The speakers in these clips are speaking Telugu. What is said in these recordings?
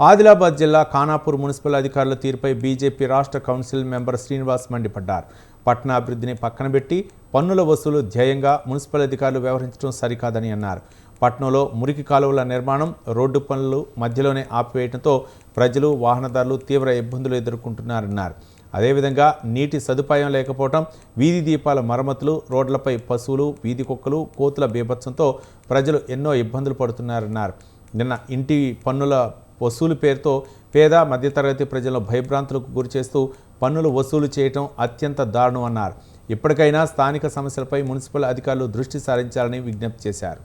ఆదిలాబాద్ జిల్లా ఖానాపూర్ మున్సిపల్ అధికారుల తీరుపై బీజేపీ రాష్ట్ర కౌన్సిల్ మెంబర్ శ్రీనివాస్ మండిపడ్డారు. పట్టణ అభివృద్ధిని పక్కన పెట్టి పన్నుల వసూలు ధ్యేయంగా మున్సిపల్ అధికారులు వ్యవహరించడం సరికాదని అన్నారు. పట్టణంలో మురికి కాలువల నిర్మాణం, రోడ్డు పనులు మధ్యలోనే ఆపివేయడంతో ప్రజలు, వాహనదారులు తీవ్ర ఇబ్బందులు ఎదుర్కొంటున్నారన్నారు. అదేవిధంగా నీటి సదుపాయం లేకపోవడం, వీధి దీపాల మరమ్మతులు, రోడ్లపై పశువులు, వీధి కుక్కలు, కోతుల బీభత్సంతో ప్రజలు ఎన్నో ఇబ్బందులు పడుతున్నారన్నారు. నిన్న ఇంటి పన్నుల వసూలు పేరుతో పేద మధ్యతరగతి ప్రజలను భయభ్రాంతులకు గురిచేస్తూ పన్నులు వసూలు చేయటం అత్యంత దారుణం అన్నారు. ఇప్పటికైనా స్థానిక సమస్యలపై మున్సిపల్ అధికారులు దృష్టి సారించాలని విజ్ఞప్తి చేశారు.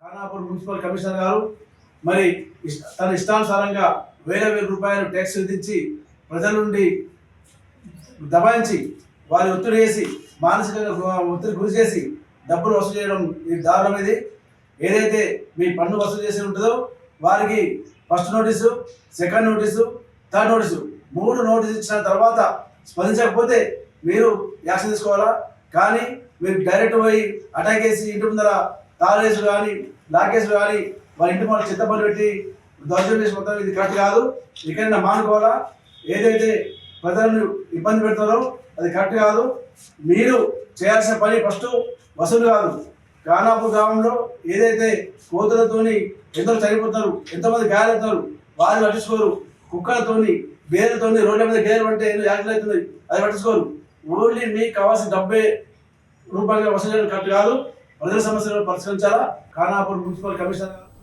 ఖానాపూర్ మున్సిపల్ కమిషనర్ గారు మరి తన ఇష్టానుసారంగా వేల రూపాయలు ట్యాక్స్ విధించి ప్రజల నుండి దబాయించి వారి ఒత్తిడి చేసి మానసికంగా ఒత్తిడి గురి చేసి డబ్బులు వసూలు చేయడం ఈ దారుణం. ఇది ఏదైతే మీ పన్ను వసూలు చేసి ఉంటుందో వారికి first notice, second notice, third notice 3 notice ఇచ్చిన తర్వాత స్పందించకపోతే మీరు యాక్షన్ తీసుకోవాలా. కానీ మీరు డైరెక్ట్ పోయి అటాక్ చేసి ఇంటి ముందర తాళేసులు కానీ లాకేసులు కానీ వారి ఇంటి ముందు చిత్తపల్లి పెట్టి దౌర్జన్యం చేసి మొత్తం ఇది కరెక్ట్ కాదు. ఇకైనా మానుకోవాలా. ఏదైతే ప్రజలను ఇబ్బంది పెడతారో అది కరెక్ట్ కాదు. మీరు చేయాల్సిన పని ఫస్ట్ వసూలు కాదు. ఖానాపూర్ గ్రామంలో ఏదైతే కోతులతోని ఎందరో చనిపోతారు, ఎంతోమంది గాయాలవుతారు, వాళ్ళు పట్టించుకోరు. కుక్కలతోని, గేదెలతోని రోడ్ల మీద గేదెలు అంటే ఎన్నో యాక్సిడెంట్ అవుతున్నాయి, అది పట్టించుకోరు. ఓన్లీ మీకు కావాల్సిన 70 రూపాయలుగా వసూలు చేయడం కరెక్ట్ కాదు. ప్రజల సమస్యలను పరిష్కరించాలా. Khanapur municipal commissioner